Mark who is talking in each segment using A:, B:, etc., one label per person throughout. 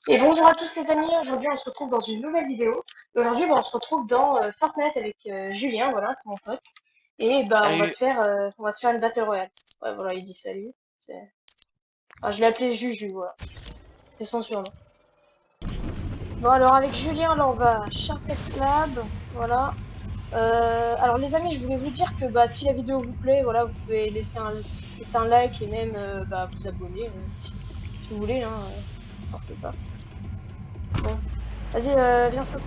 A: Et bonjour à tous les amis, aujourd'hui on se retrouve dans une nouvelle vidéo. Aujourd'hui on se retrouve dans Fortnite avec Julien, voilà c'est mon pote. Et bah
B: Salut.
A: on va se faire une battle royale. Ouais voilà il dit salut. Je l'ai appelé Juju, voilà. C'est son surnom. Bon alors avec Julien là on va à Sharpex Lab, voilà. Alors les amis je voulais vous dire que bah si la vidéo vous plaît, voilà vous pouvez laisser un like et même bah, vous abonner si vous voulez, hein, forcez pas. Bon, vas-y viens saute.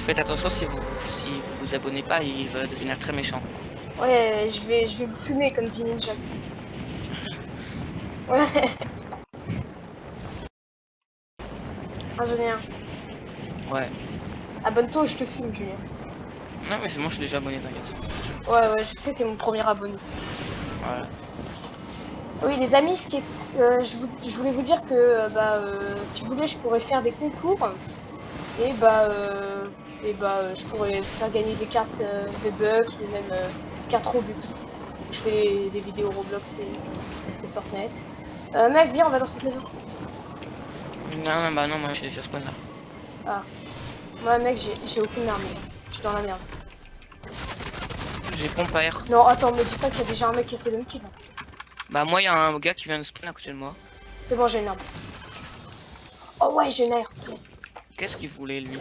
B: Faites attention si vous vous abonnez pas, il va devenir très méchant.
A: Ouais, je vais vous fumer comme dit Ninjax. Ouais, ah Julien.
B: Ouais.
A: Abonne-toi ou je te fume, Julien.
B: Non mais c'est bon, je suis déjà abonné, t'inquiète.
A: Ouais, je sais, t'es mon premier abonné.
B: Voilà.
A: Oui, les amis, je voulais vous dire que si vous voulez, je pourrais faire des concours et je pourrais vous faire gagner des cartes V-Bucks ou même cartes Robux. Je fais des vidéos Roblox et Fortnite. Mec, viens, on va dans cette maison.
B: Non, non, bah non, moi je suis déjà spawn là.
A: Ah, moi, mec, j'ai aucune arme. Je suis dans la merde.
B: J'ai pompe à air.
A: Non, attends, me dis pas qu'il y a déjà un mec qui essaie de me kill.
B: Bah moi il y a un gars qui vient de spawn à côté de moi.
A: C'est bon, j'ai une arme. Oh ouais, j'ai une air. Yes.
B: Qu'est-ce qu'il voulait lui?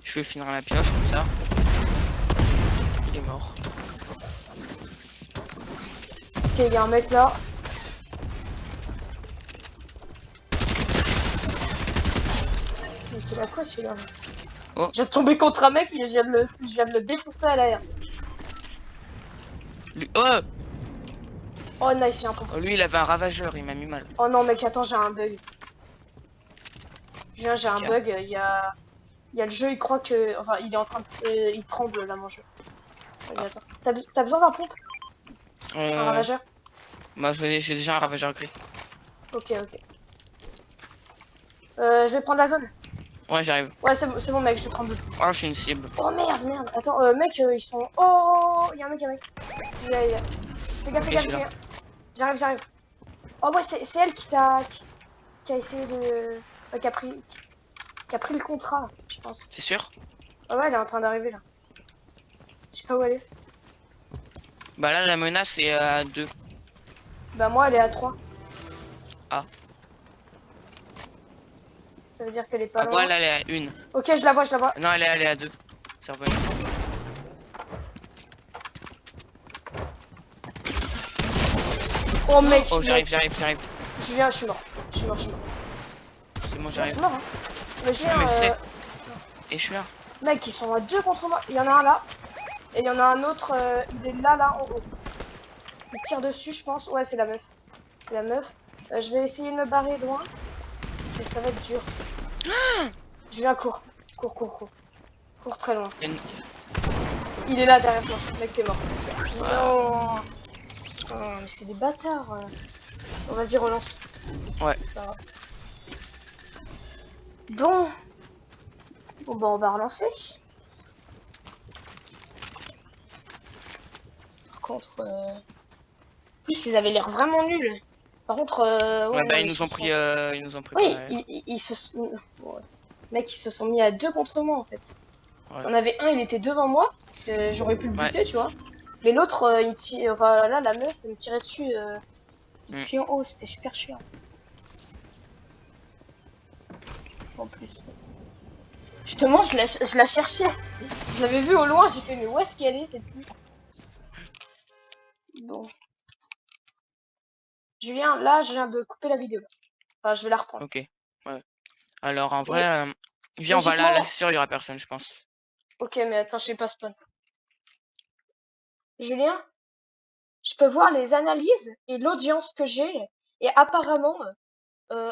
B: Je vais finir la pioche comme ça. Il est mort.
A: Ok, il y a un mec là. Mais c'est la fois celui-là.
B: Oh,
A: Je viens de tomber contre un mec et je viens de le défoncer à l'air.
B: lui. Oh,
A: Oh nice, j'ai un pompe.
B: oh, lui il avait un ravageur, il m'a mis mal.
A: Oh non mec, attends, j'ai un bug. J'ai
B: Qu'est-ce
A: un
B: qu'il y a?
A: bug. Il y a le jeu, il croit que... Enfin, il est en train de... il tremble là, mon jeu. Vas-y,
B: Ah.
A: attends. T'as besoin d'un pompe? Un
B: Euh.
A: ravageur?
B: Bah j'ai déjà un ravageur gris.
A: Ok. Je vais prendre la zone.
B: Ouais, j'arrive.
A: Ouais, c'est bon mec, je tremble plus.
B: Oh, je suis une cible.
A: Oh merde. Attends, mec, ils sont... Oh, il y a un mec. Il y a-
B: Ok, je
A: Fais gaffe,
B: suis là.
A: Julien. J'arrive. Oh ouais, c'est elle qui a essayé de... qui a pris le contrat, je pense.
B: C'est sûr?
A: Ah ouais, elle est en train d'arriver là. Je sais pas où elle est.
B: Bah là la menace est à 2.
A: Bah moi, elle est à 3.
B: Ah.
A: Ça veut dire qu'elle est pas
B: Ah moi
A: loin.
B: là elle est à 1.
A: Ok, je la vois.
B: Non, elle est à 2. C'est revenu.
A: Oh mec,
B: Oh,
A: mec.
B: j'arrive.
A: Julien, je suis mort. Je suis mort.
B: C'est bon,
A: Julien, je
B: j'arrive.
A: suis mort, hein. Mais
B: Non,
A: Julien,
B: mais je sais. Et je suis là.
A: mec, ils sont à 2 contre moi. Il y en a un là. Et il y en a un autre, il est là, en haut. Il tire dessus, je pense. Ouais, c'est la meuf. C'est la meuf. Je vais essayer de me barrer loin. Mais ça va être dur. Julien, cours. Cours très loin.
B: Il y a une-
A: Il est là derrière toi. Mec, t'es mort.
B: Ah,
A: Non. Oh, mais c'est des bâtards. Bon, vas-y, relance.
B: ouais.
A: Ça va. Bon. Bon, bah, on va relancer. Par contre, en plus, ils avaient l'air vraiment nuls. Par contre,
B: Ouais,
A: ouais,
B: bah
A: non, ils se sont...
B: ils nous ont pris pas
A: Oui,
B: mal.
A: ils se sont... Ouais. Mec, ils se sont mis à 2 contre moi, en fait.
B: Ouais.
A: T'en avais un, il était devant moi. J'aurais pu le
B: Ouais.
A: buter, tu vois. Mais l'autre, il me tire... Enfin, là, la meuf, elle me tirait dessus
B: Hmm.
A: depuis en haut. C'était super chiant. En plus. Justement, je la cherchais. Je l'avais vue au loin, j'ai fait, mais où est-ce qu'elle est, cette fille? Bon. Julien, là, je viens de couper la vidéo. Enfin, je vais la reprendre.
B: Ok. Ouais. Alors en vrai,
A: Et
B: viens, on va là. Là,
A: logiquement...
B: c'est sûr, il y aura personne, je pense.
A: Ok, mais attends, je sais pas spawn. Julien, je peux voir les analyses et l'audience que j'ai. Et apparemment,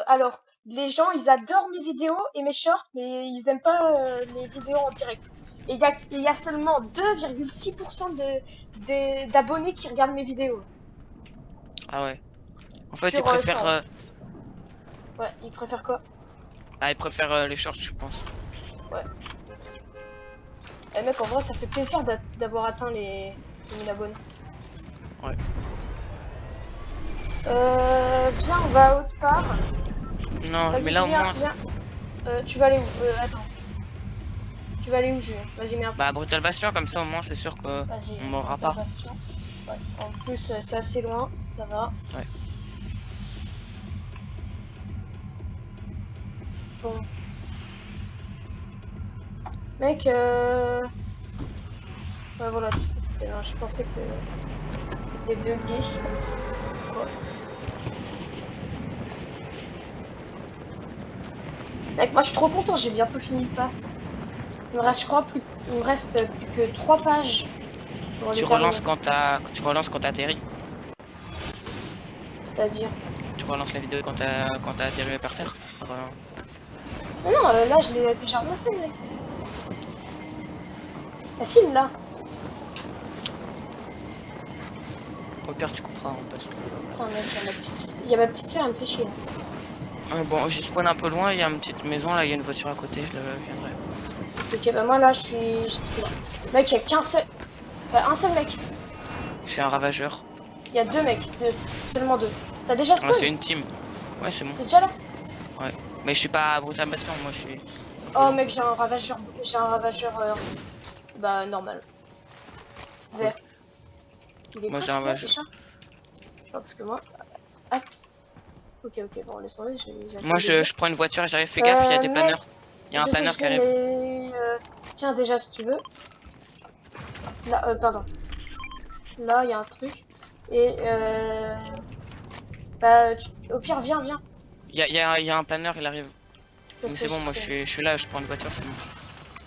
A: alors, les gens, ils adorent mes vidéos et mes shorts, mais ils aiment pas les vidéos en direct. Et il y a seulement 2,6% d'abonnés qui regardent mes vidéos.
B: Ah ouais. En fait, ils
A: Sur
B: préfèrent,
A: 100. Ouais, ils préfèrent quoi?
B: ils préfèrent les shorts, je pense.
A: Ouais. Eh mec, en vrai, ça fait plaisir d'avoir atteint les 1000 abonnés.
B: Ouais.
A: Viens, on va à haute part.
B: Non,
A: Vas-y,
B: mais là au
A: Julien,
B: moins.
A: viens. Tu vas aller où? Attends. Tu vas aller où, Julien? Vas-y, merde.
B: Bah, Brutal Bastion, comme ça au moins c'est sûr que
A: Vas-y,
B: on mourra
A: Brutal
B: pas.
A: Bastion. Ouais. En plus, c'est assez loin. Ça va.
B: Ouais.
A: Bon. Mec, ouais, voilà. Je pensais que c'était bugué. Quoi? Mec, moi je suis trop content, j'ai bientôt fini le pass. Il me reste, je crois, il me reste plus que 3 pages pour le terminer.
B: Tu relances quand t'atterris.
A: C'est-à-dire.
B: Tu relances la vidéo quand t'as atterri par terre. Voilà.
A: Non, non, là je l'ai déjà relancé, mec. La file là.
B: Au pire tu couperas hein, parce que voilà.
A: Putain, mec, il y a ma petite sœur, elle me fait chier.
B: Bon, je spawn un peu loin, il y a une petite maison là, il y a une voiture à côté, je le viendrai.
A: Ok, bah moi là je suis là. Mec, il y a qu'un seul. Un seul mec.
B: Je suis un ravageur.
A: Il y a 2 mecs. Seulement 2. T'as déjà
B: Ah, c'est
A: spawn?
B: une team. Ouais, c'est bon.
A: T'es déjà là?
B: Ouais. Mais je suis pas à Brutal Bastion, moi je suis un peu
A: Oh,
B: loin.
A: mec, j'ai un ravageur. J'ai un ravageur. Bah, normal.
B: Cool.
A: Vert. Il est
B: Moi
A: quoi
B: j'ai un
A: celui-là
B: ravageur.
A: déjà? Non, parce que moi. Ah, ok, ok, bon, laisse tomber, j'ai
B: Moi
A: fait de dire.
B: je prends une voiture et j'arrive, fais gaffe, il y a des
A: Mec,
B: panneurs. Il y a un
A: je
B: panneur qui
A: sais,
B: arrive.
A: mais. Tiens, déjà, si tu veux. Là, pardon. Là, il y a un truc. Et. Bah, au pire, viens, viens.
B: Il y a un panneur, il arrive.
A: Je
B: Mais
A: sais,
B: c'est
A: je
B: bon, moi
A: sais.
B: je suis là, je prends une voiture, c'est bon.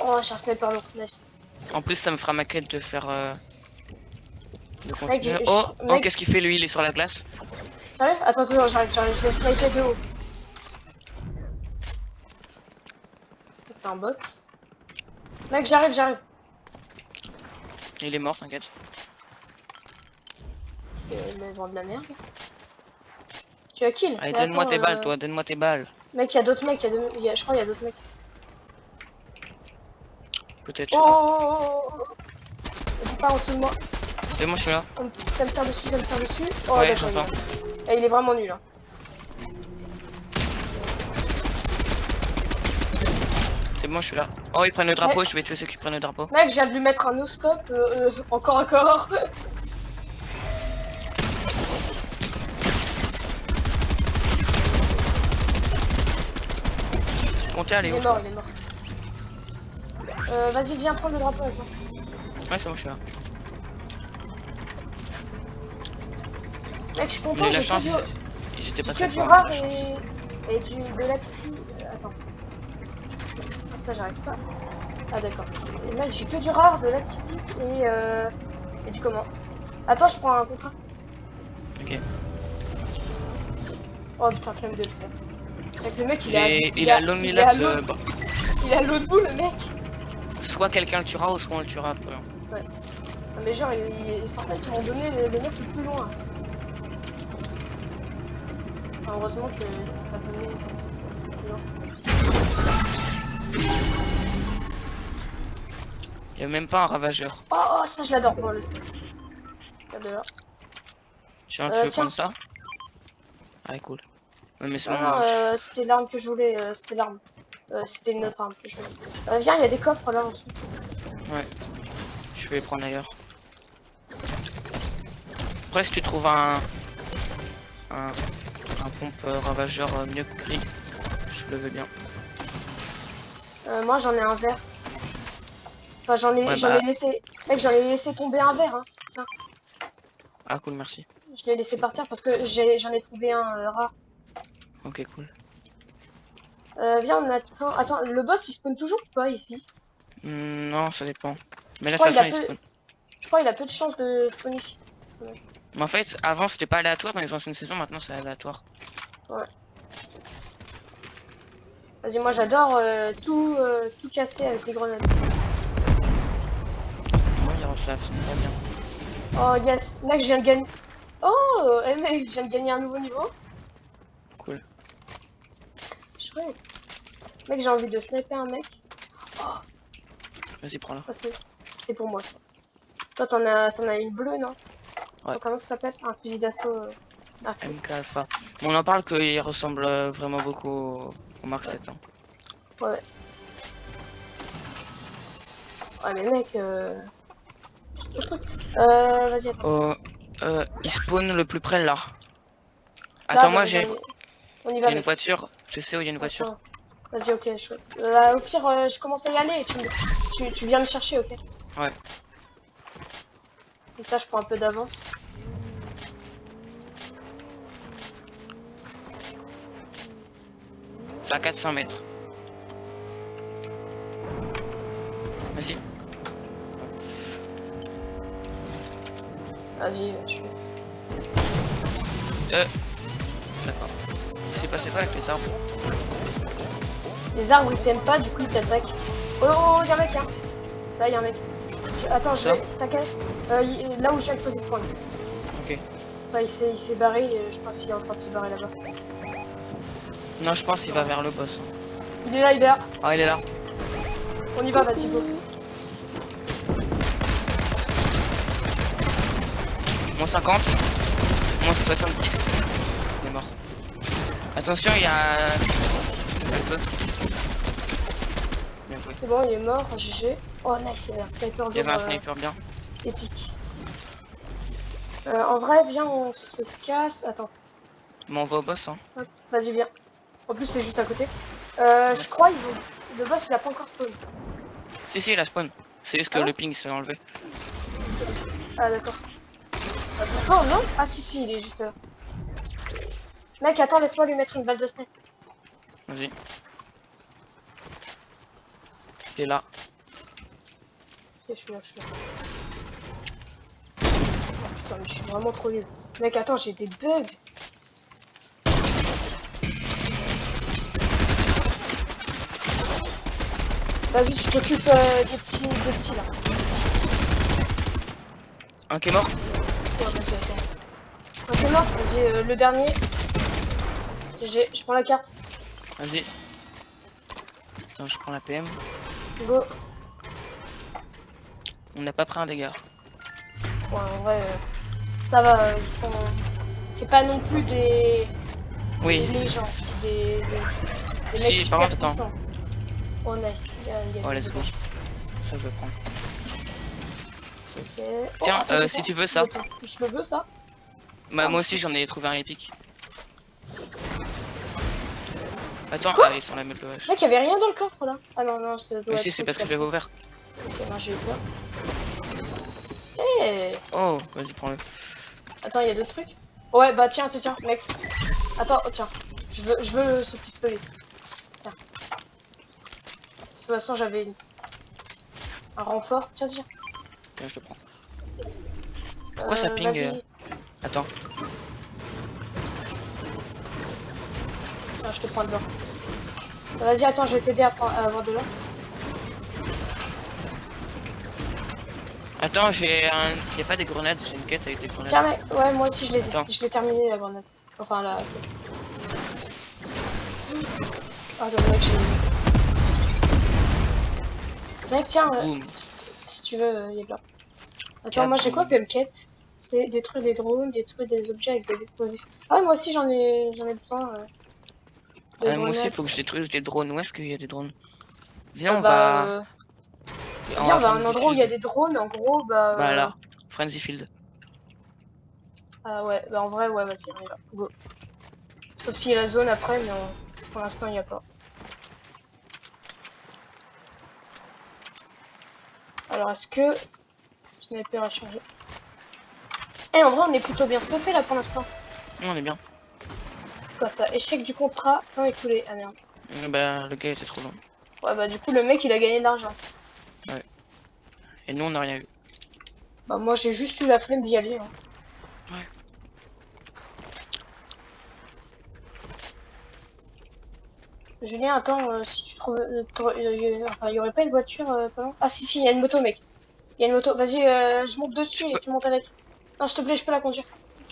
A: Oh, j'ai un sniper lourd, nice.
B: En plus, ça me fera ma quête de faire. De
A: Mec,
B: continuer. Oh, oh,
A: mec,
B: qu'est-ce qu'il fait lui? Il est sur la glace.
A: sérieux? Attends, attends, j'arrive, je vais sniper de haut. C'est un bot. Mec, j'arrive, j'arrive.
B: Il est mort, t'inquiète.
A: Mais vend de la merde. Tu as kill?
B: Allez,
A: Mais
B: donne-moi
A: attends,
B: tes balles, toi, donne-moi tes balles.
A: mec, il y a d'autres mecs, je crois qu'il y a d'autres mecs.
B: Peut-être, je sais pas.
A: Oh! Vas-y, pas en dessous de moi.
B: C'est bon, je suis là.
A: Ça me tire dessus, ça me tire dessus. Oh,
B: Ouais,
A: d'accord,
B: j'entends.
A: il est vraiment nul. Hein.
B: C'est bon, je suis là. Oh, ils prennent le drapeau, je vais tuer ceux qui prennent le drapeau.
A: Mec, je viens de lui mettre un no-scope, encore.
B: Comptez, allez
A: Il
B: où,
A: est mort,
B: toi?
A: il est mort. Vas-y, viens prendre le drapeau avec moi.
B: Ouais, c'est bon, je suis là.
A: Mec, je suis
B: J'ai
A: content,
B: eu la
A: j'ai
B: chance,
A: que
B: ils étaient pas
A: que
B: très
A: du
B: forts, mais
A: rare
B: la chance.
A: et de la petite. Attends. Ah, ça, j'arrive pas. Ah, d'accord. Et mec, j'ai que du rare, de la typique et du comment. Attends, je prends un contrat.
B: Ok.
A: Oh putain, flemme de le faire. Mec, le mec, il est à,
B: Il est à Lonely Labs. Bon.
A: il est à l'autre bout, le mec.
B: Soit quelqu'un le tuera, ou soit on le tuera après.
A: Ouais. Ah, mais genre, Fortnite, ils m'ont donné le mec le plus loin. Enfin, heureusement que t'as donné le plus loin.
B: Il y a même pas un ravageur.
A: Oh, ça, je l'adore. Bon, laisse. Regarde là.
B: Tiens, tu veux
A: Tiens.
B: prendre ça? Ah, cool. Ouais, mais c'est
A: Non,
B: bon,
A: non,
B: moi.
A: c'était l'arme que je voulais. C'était l'arme. C'était une autre arme que je voulais. Viens, il y a des coffres là en dessous.
B: Ouais. Je vais les prendre ailleurs. Après, si tu trouves un, un pompe ravageur mieux que gris, je le veux bien.
A: Moi, j'en ai un vert. Enfin,
B: Ouais,
A: j'en ai
B: bah.
A: laissé. Mec, j'en ai laissé tomber un vert. Hein. Tiens,
B: Ah, cool, merci.
A: je l'ai laissé partir parce que j'en ai trouvé un rare.
B: Ok, cool.
A: Viens, on attend. Attends, le boss il spawn toujours ou pas ici?
B: Non, ça dépend. Mais
A: Je
B: là, de toute
A: crois il a
B: façon, il
A: peu.
B: spawn.
A: Je crois il a peu de chances de spawn ici. Ouais.
B: Mais en fait, avant, c'était pas aléatoire dans les anciennes saisons, maintenant, c'est aléatoire.
A: Ouais. Vas-y, moi j'adore tout casser avec les grenades.
B: Moi, il reçoit, c'est pas bien.
A: Oh yes, mec, je viens de gagner. Oh, mec, je viens de gagner un nouveau niveau.
B: Cool.
A: Chouette. Mec, j'ai envie de sniper un mec. Oh,
B: Vas-y, prends-la.
A: ça c'est pour moi ça. Toi, t'en as une bleue, non?
B: Ouais.
A: Comment ça s'appelle? Un fusil d'assaut. Ah, ok.
B: MK Alpha. Bon, on en parle qu'il ressemble vraiment beaucoup au Mark 7. Hein.
A: Ouais. Ouais, mais mec, vas-y, attends.
B: Oh, il spawn le plus près là.
A: Là,
B: Attends,
A: bah
B: moi
A: vas-y,
B: j'ai
A: on y
B: il y
A: va,
B: a une
A: mec.
B: voiture. Je sais où il y a une voiture.
A: Attends. Vas-y, ok, chouette. Bah, au pire, je commence à y aller et tu viens me chercher, ok?
B: Ouais.
A: Comme ça, je prends un peu d'avance.
B: C'est à 400 mètres. Vas-y.
A: Vas-y, je
B: D'accord. Il s'est passé quoi avec les arbres?
A: Les arbres, ils t'aiment pas, du coup, ils t'attaquent. Oh, oh, oh, y'a un mec, hein. Là, y'a un mec. Attends, je
B: Ça
A: vais... T'inquiète. Là où je viens de poser le point.
B: Ok.
A: Enfin, il s'est barré, je pense qu'il est en train de se barrer là-bas.
B: Non, je pense qu'il va vers le boss. Hein.
A: Il est là, il est là.
B: Ah, il est là.
A: On y va, vas-y, go.
B: Moins 50. Moins 70. Il est mort. Attention, il y a... un peu. Bien joué.
A: C'est bon, il est mort, GG. Oh, nice, il y avait un sniper
B: Il y avait
A: lourd
B: un sniper bien.
A: épique. En vrai, viens, on se casse. Attends,
B: Mais on va au boss. Hein.
A: hop, vas-y, viens. En plus, c'est juste à côté.
B: Ouais.
A: Je crois, ils ont... Le boss, il a pas encore spawn.
B: Si, il a spawn. C'est juste que
A: Ah ouais?
B: le ping s'est enlevé.
A: Ah, d'accord. Ah, pourtant, non? Ah, si, il est juste là. Mec, attends, laisse-moi lui mettre une balle de snipe.
B: Vas-y. Il est là.
A: Ok, je suis là. Oh, putain, mais je suis vraiment trop nul. Mec, attends, j'ai des bugs. Vas-y, tu t'occupes des petits là.
B: Un qui est mort.
A: Ouais, vas-y, attends. Ok, mort, vas-y, le dernier. GG, je prends la carte.
B: Vas-y. Attends, je prends la PM.
A: Go.
B: On n'a pas pris un dégât.
A: Ouais, en vrai, ça va, ils sont... C'est pas non plus des
B: Oui.
A: légendes, des mecs
B: Si, par
A: super
B: contre, attends.
A: puissants. Oh, nice, il y a
B: Oh,
A: des
B: let's go.
A: dégâts.
B: Ça, je vais prendre.
A: Ok. Oh,
B: Tiens,
A: attends,
B: si tu veux ça.
A: Je le veux, ça.
B: Bah,
A: Ah,
B: moi aussi, j'en ai trouvé un épique. Attends,
A: quoi?
B: ah, ils sont là, mais le wesh.
A: Mec, il y avait rien dans le coffre, là. Ah non, non, ça doit
B: Mais
A: être...
B: si, c'est parce que je l'avais ouvert.
A: Ok, non, j'ai eu peur. Eh,
B: Oh, vas-y, prends-le.
A: attends, il y a d'autres trucs? Ouais, bah tiens, mec. Attends, oh, tiens. Je veux ce pistolet. Tiens. De toute façon, j'avais un renfort. Tiens.
B: Tiens, je le prends. Pourquoi ça ping
A: Vas-y.
B: Attends.
A: Ah, je te prends dedans. Vas-y, attends, je vais t'aider à avoir de l'or.
B: Attends, j'ai un... Y'a pas des grenades, j'ai une quête avec des grenades.
A: Tiens, mec. Ouais, moi aussi,
B: Attends.
A: je l'ai terminé, la grenade. Enfin, la... Ah, attends, mec, Mec, tiens,
B: Boum.
A: si tu veux, il y a de l'or. Attends, moi, j'ai
B: Kaboom.
A: quoi comme quête? C'est détruire des drones, détruire des objets avec des explosifs. Ah, ouais, moi aussi, j'en ai besoin. De
B: Moi aussi, il
A: grenades.
B: faut que je détruise des drones. Où est-ce qu'il y a des drones? Viens,
A: Ah
B: on
A: bah,
B: va...
A: viens,
B: En
A: on va à un
B: Frenzy
A: endroit où il y a
B: Field.
A: des drones, en gros, bah...
B: Bah là, Frenzy Field.
A: Ah ouais, bah en vrai, ouais, vas-y, on y va. Go. Sauf s'il y a la zone après, mais pour l'instant, il n'y a pas. Alors, est-ce que... Sniper a changé? Eh, en vrai, on est plutôt bien stuffé, là, pour l'instant.
B: On est bien.
A: C'est quoi, ça? Échec du contrat, temps écoulé. Ah, merde.
B: Bah, le gars était trop long.
A: Ouais, bah, du coup, le mec, il a gagné de l'argent.
B: Ouais. Et nous, on n'a rien eu.
A: Bah, moi, j'ai juste eu la flemme d'y aller, hein.
B: Ouais.
A: Julien, attends, si tu trouves... enfin, il y aurait pas une voiture, pas loin? Ah, si, il y a une moto, mec. Il y a une moto. Vas-y, je monte dessus et tu montes avec. Non, s'il te plaît, je peux la conduire.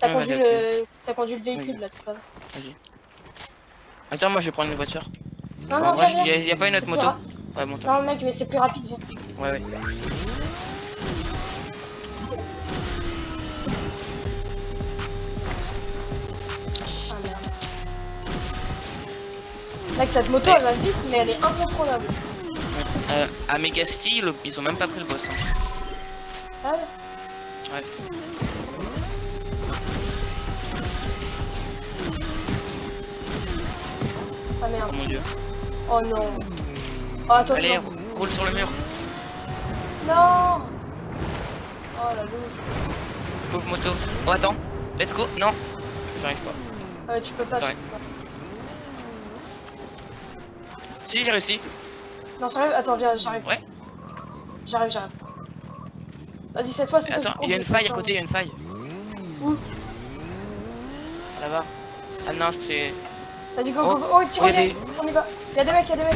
B: Ouais, vas-y, ok.
A: T'as conduit le
B: Oui,
A: véhicule, là, tout à l'heure.
B: vas-y. Attends, moi, je vais prendre une voiture.
A: Non,
B: Bon, en
A: non,
B: vrai,
A: viens, viens.
B: y a pas une
A: C'est
B: autre
A: plus
B: moto?
A: rapide.
B: Ouais, bon, tant
A: Non,
B: pis.
A: mec, mais c'est plus rapide, viens.
B: Ouais, ouais.
A: Mec, cette moto, elle va vite, mais elle est incontrôlable.
B: À Megasti, ils ont même pas pris le boss. Hein.
A: Sérieux?
B: Ouais.
A: Ah merde.
B: Oh mon dieu.
A: Oh non. Oh, attends,
B: Allez, roule sur le mur.
A: non. Oh la loose.
B: Pauvre moto. Oh attends. Let's go. Non. J'arrive pas.
A: Ah ouais, tu peux pas.
B: Ouais. Si, j'ai réussi.
A: Non, sérieux, attends, viens, j'arrive.
B: Ouais.
A: J'arrive. Vas-y, cette fois, c'est toi qui
B: Attends, il y a une
A: conduis,
B: faille à
A: comme ça.
B: côté, il y a une faille.
A: Où?
B: Là-bas. Ah non, c'est...
A: Vas-y, go,
B: Oh,
A: go, go. Oh, tire,
B: il y a des...
A: on y va. Il y a des mecs.
B: Aïe.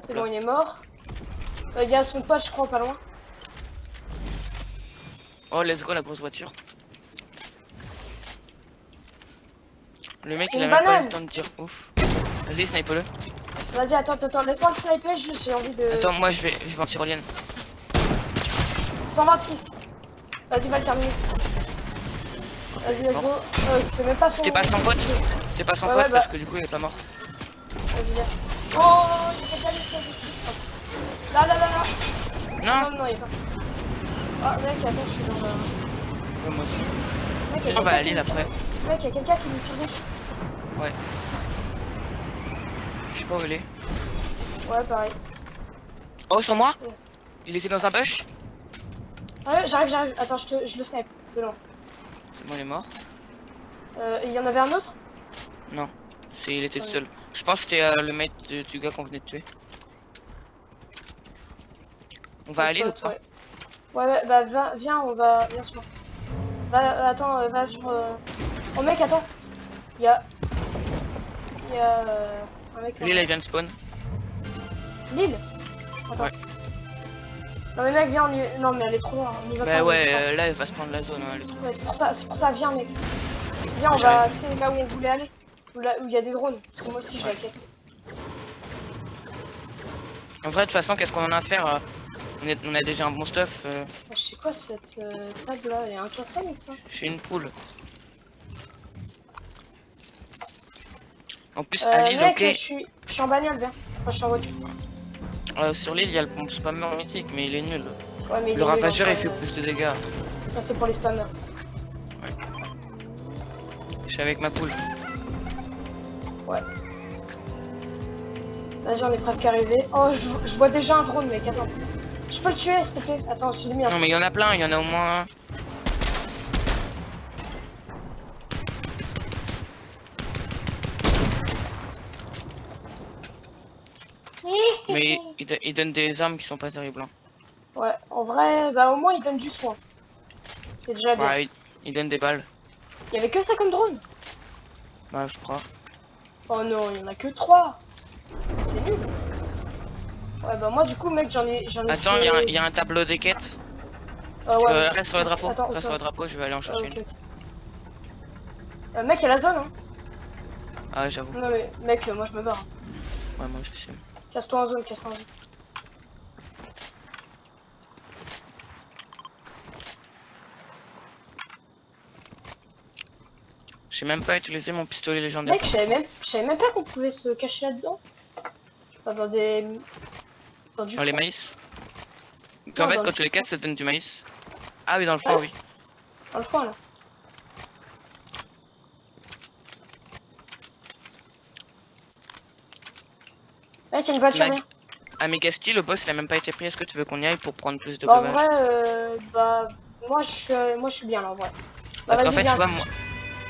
A: C'est bon, il est mort. Il y a son pote, je crois, pas loin.
B: Oh, let's go, la grosse voiture. Le mec,
A: C'est
B: il a
A: une
B: même pas eu
A: banane.
B: le temps de dire ouf. Vas-y, snipe-le.
A: Vas-y, attends, laisse-moi le sniper, juste j'ai envie de...
B: Attends, moi, je vais en tyrolienne.
A: 126. Vas-y, va le terminer. Vas-y, let's go. C'était même pas son...
B: C'était pas son pote. C'était pas son
A: Ouais,
B: pote
A: ouais,
B: parce
A: bah.
B: que du coup, il est pas mort.
A: Vas-y, viens. Oh, il y a quelqu'un qui tire dessus. Là.
B: Non.
A: Non, il est pas. Ah, mec, attends, je suis dans le...
B: Ouais, moi aussi.
A: Mec, il y a
B: On va
A: quelqu'un
B: aller
A: qui
B: là
A: me tire-
B: après.
A: Mec, il y a quelqu'un qui nous tire dessus.
B: Ouais. Je sais pas où il est.
A: Ouais, pareil.
B: Oh, sur moi.
A: Ouais.
B: Il était dans un bush.
A: Ah ouais, j'arrive. Attends, je le snipe, de loin.
B: C'est bon, il est mort.
A: Il y en avait un autre?
B: Non. Il était
A: Ouais.
B: seul. Je pense que c'était le mec du gars qu'on venait de tuer. On va
A: Notre
B: aller ou
A: pote,
B: pas?
A: ouais. Ouais, bah viens, on va... Bien sûr. Attends, va sur... Oh mec, attends. Il y a un mec...
B: Lui, là, il vient de spawn.
A: Lille. Attends.
B: Ouais.
A: Non mais mec, viens, on y... Non mais elle est trop loin, on y va pas.
B: Bah
A: on y va pas.
B: ouais, là, il va se prendre la zone. Hein, elle est trop...
A: Ouais, c'est pour ça, viens mec. Viens, on va... Tu sais, là où on voulait aller. Où il y a des drones. Parce que moi aussi, j'ai la quête.
B: En vrai, de toute façon, qu'est-ce qu'on en a à faire on a déjà un bon stuff.
A: Je sais quoi cette table là, elle est incassable ou quoi?
B: Je suis une poule. En plus, à l'île,
A: Mec,
B: ok.
A: je suis en bagnole, viens. Enfin, je suis en voiture.
B: Sur l'île, il y a le pompe spammer mythique, mais il est nul.
A: Ouais, mais il
B: Le
A: est nul,
B: ravageur,
A: hein,
B: il fait plus de dégâts.
A: ça c'est pour les spammers.
B: Je suis avec ma poule.
A: Ouais. Vas-y, on est presque arrivé. Oh, je vois déjà un drone, mec, attends. Je peux le tuer, s'il te plaît? Attends, j'ai mis un...
B: Non, mais il y en a plein, il y en a au moins un. Mais il donne des armes qui sont pas terribles. Hein.
A: Ouais, en vrai, bah au moins il donne du soin. C'est déjà bien.
B: Ouais, il donne des balles.
A: Il y avait que ça comme drone?
B: Bah, je crois.
A: Oh non, il y en a que 3. C'est nul. Ouais, bah moi du coup, mec, j'en ai
B: Attends,
A: fait...
B: il y a un tableau des quêtes.
A: ouais, mais
B: Reste sur le drapeau.
A: Attends,
B: Reste sur le drapeau, je vais aller en chercher
A: ok.
B: une.
A: Mec, il y a la zone, hein.
B: Ah, j'avoue.
A: Non mais, mec, moi je me barre.
B: Ouais, moi aussi.
A: Casse-toi en zone, casse-toi en zone.
B: J'ai même pas utilisé mon pistolet légendaire.
A: Mec, je savais même pas qu'on pouvait se cacher là-dedans. Enfin, dans des... Dans du
B: Dans les
A: fond.
B: maïs.
A: Non,
B: En fait,
A: dans
B: quand
A: le
B: tu les casses, ça te donne du maïs. Ah oui, dans le fond,
A: Ouais.
B: oui.
A: Dans le fond, là. Mec, il y a une voiture, viens.
B: À Megasti, le boss, il a même pas été pris. Est-ce que tu veux qu'on y aille pour prendre plus de
A: Bah, en
B: gommage?
A: vrai, bah, moi je suis bien là, en vrai. Bah,
B: Parce qu'en
A: vas-y,
B: fait,
A: viens.
B: tu vois,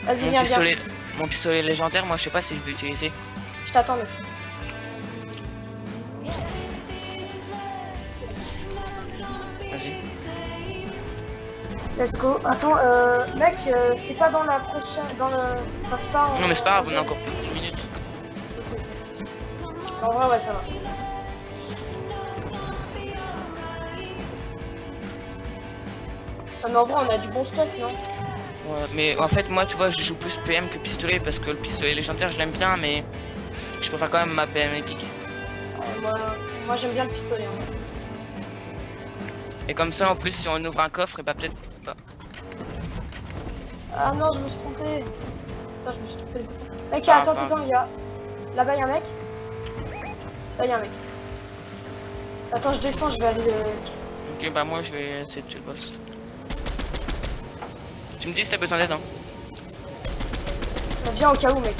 A: Vas-y, viens.
B: mon pistolet légendaire, moi, je sais pas si je vais utiliser.
A: Je t'attends, mec.
B: Vas-y.
A: Let's go. Attends, mec, c'est pas dans la prochaine... Dans le... Enfin, c'est pas en...
B: Non, mais c'est pas grave, on a
A: zone.
B: encore plus de 10 minutes.
A: En vrai, ouais, ça va. Ah, mais en vrai, on a du bon stuff, non?
B: Ouais, mais en fait, moi, tu vois, je joue plus PM que pistolet parce que le pistolet légendaire, je l'aime bien, mais je préfère quand même ma PM épique.
A: Ouais, moi j'aime bien le pistolet, en vrai.
B: Et comme ça, en plus, si on ouvre un coffre, et bah peut-être. Bah,
A: Ah non, je me suis trompé. Putain, je me suis trompé de bouton. Mec,
B: Ah,
A: attends,
B: bah.
A: attends, il y a... Là-bas, il y a un mec. Là, il y a un mec. Attends, je descends, je vais aller...
B: Ok, bah moi je vais essayer de tuer le boss. Tu me dis si t'as besoin d'aide, hein.
A: Viens au cas où, mec.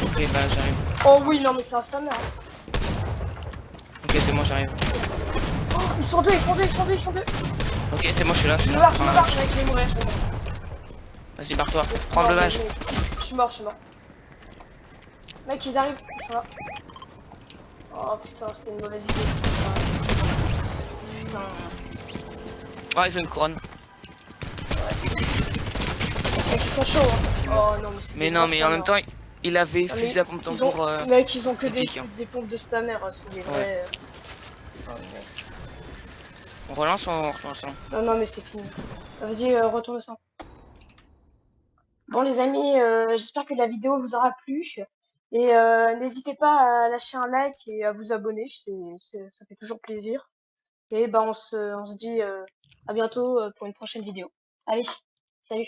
B: Ok, bah j'arrive.
A: Oh oui, non, mais c'est un spammer.
B: Ok, c'est bon, j'arrive.
A: Oh, ils sont deux, ils sont deux, ils sont deux, ils sont deux.
B: Ok, c'est bon, je suis là.
A: Je me barre, mec, je vais mourir, je vais mourir.
B: Vas-y, barre-toi. Prends
A: Non,
B: le
A: mais,
B: mage.
A: mec, je suis mort, je suis mort. Mec, ils arrivent, ils sont là. Oh putain, c'était une mauvaise idée. Putain.
B: Oh, ils ont une couronne.
A: Mec, ils sont chauds, hein. Oh non, mais c'est
B: Mais
A: des
B: non,
A: gros
B: mais en même
A: spammers.
B: temps, il avait
A: Non,
B: fusé
A: mais
B: à pompe
A: ils ont...
B: pour.
A: Mec, ils ont que
B: Critique, hein.
A: des pompes de spammers, c'est des vrais... Oh, mec.
B: On relance ou on relance, hein?
A: Non, non, mais c'est fini. Vas-y, retourne au sang. Bon, les amis, j'espère que la vidéo vous aura plu. Et n'hésitez pas à lâcher un like et à vous abonner, ça fait toujours plaisir. Et ben, on se dit à bientôt pour une prochaine vidéo. Allez, salut!